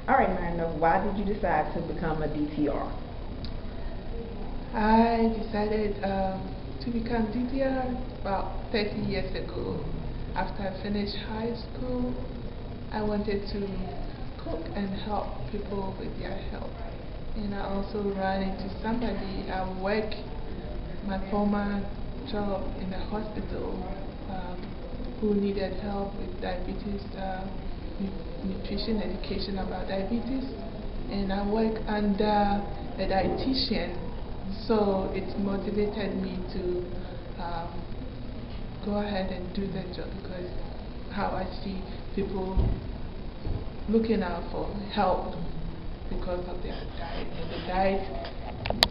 All right, Miranda, why did you decide to become a DTR? I decided to become DTR about 30 years ago. After I finished high school, I wanted to cook and help people with their health. And I also ran into somebody at work, my former job in the hospital, who needed help with diabetes, nutrition education about diabetes. And I work under a dietitian, so it motivated me to go ahead and do the job, because how I see people looking out for help because of their diet, and the diet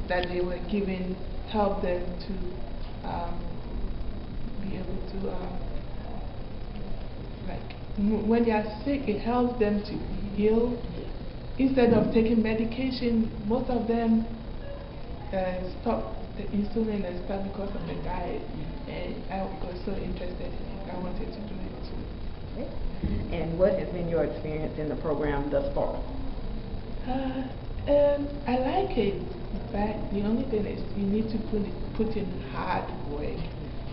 that they were given helped them to be able to when they are sick, it helps them to heal. Instead of taking medication, most of them stop the insulin and stuff because of the diet. And I was so interested in it. I wanted to do it too. Okay. And what has been your experience in the program thus far? I like it, but the only thing is you need to put in hard work.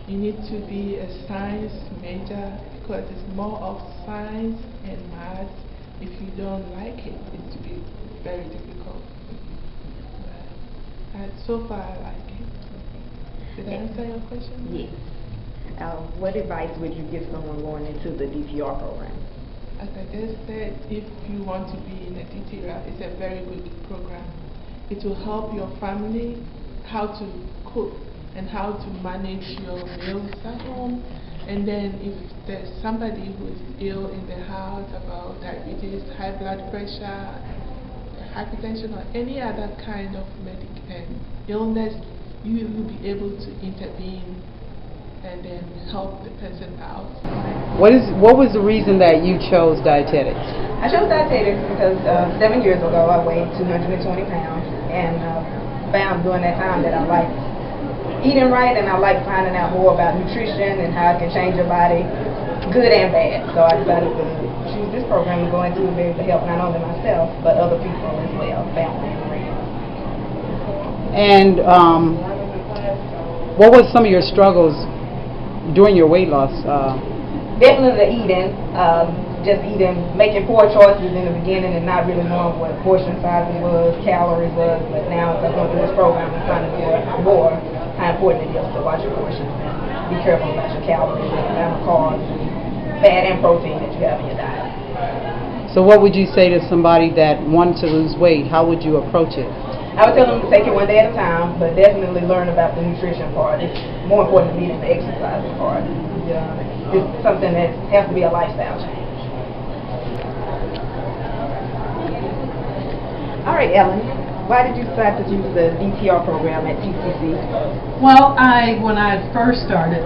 You need to be a science major, because it's more of science and math. If you don't like it, it will be very difficult. But so far, I like it. Did I answer your question? Yes. What advice would you give someone going into the DTR program? As I just said, if you want to be in a DTR, it's a very good program. It will help your family how to cook and how to manage your meals at home. And then if there's somebody who is ill in the house about diabetes, high blood pressure, hypertension, or any other kind of illness, you will be able to intervene and then help the person out. What was the reason that you chose dietetics? I chose dietetics because 7 years ago I weighed 220 pounds, and found during that time that I liked eating right, and I like finding out more about nutrition and how it can change your body, good and bad. So I decided to choose this program and go into it, be able to help not only myself, but other people as well, family and friends. And what was some of your struggles during your weight loss? Definitely the eating, just eating, making poor choices in the beginning and not really knowing what portion sizes was, calories was, but now as I'm going through this program, I'm finding more how important it is to watch your portions and be careful about your calories and the amount of carbs, fat and protein that you have in your diet. So what would you say to somebody that wanted to lose weight? How would you approach it? I would tell them to take it one day at a time, but definitely learn about the nutrition part. It's more important to me than the exercising part. It's something that has to be a lifestyle change. All right, Ellen, why did you decide to use the DTR program at TCC? Well, when I first started,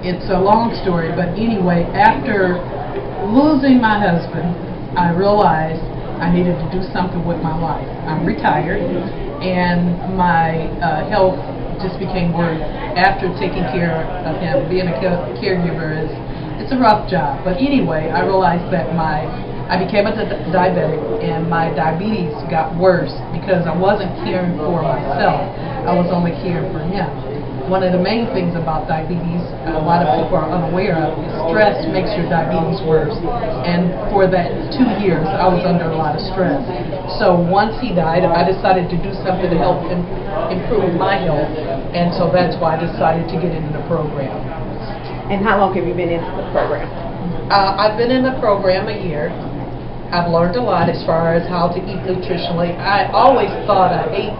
it's a long story, but anyway, after losing my husband, I realized I needed to do something with my life. I'm retired, and my health just became worse after taking care of him. Being a caregiver it's a rough job. But anyway, I realized that I became a diabetic, and my diabetes got worse because I wasn't caring for myself. I was only caring for him. One of the main things about diabetes, a lot of people are unaware of, is stress makes your diabetes worse. And for that 2 years, I was under a lot of stress. So once he died, I decided to do something to help him improve my health, and so that's why I decided to get into the program. And how long have you been into the program? I've been in the program a year. I've learned a lot as far as how to eat nutritionally. I always thought I ate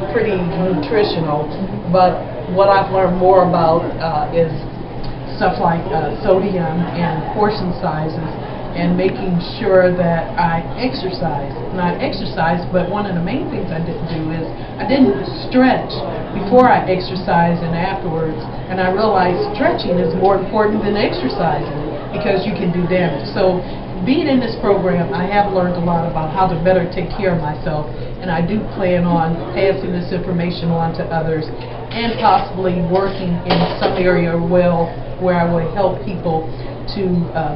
pretty nutritional, but what I've learned more about is stuff like sodium and portion sizes, and making sure that I exercise. And I exercise, but one of the main things I didn't do is I didn't stretch before I exercised and afterwards, and I realized stretching is more important than exercising because you can do damage. So being in this program, I have learned a lot about how to better take care of myself, and I do plan on passing this information on to others and possibly working in some area where I would help people to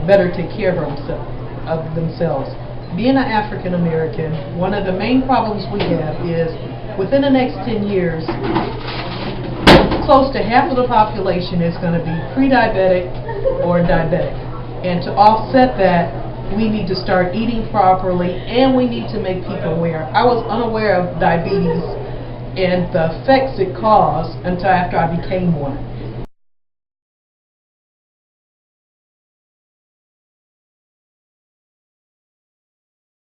better take care of themselves. being an African American, one of the main problems we have is within the next 10 years, close to half of the population is going to be pre-diabetic or diabetic. And to offset that, we need to start eating properly, and we need to make people aware. I was unaware of diabetes and the effects it caused until after I became one.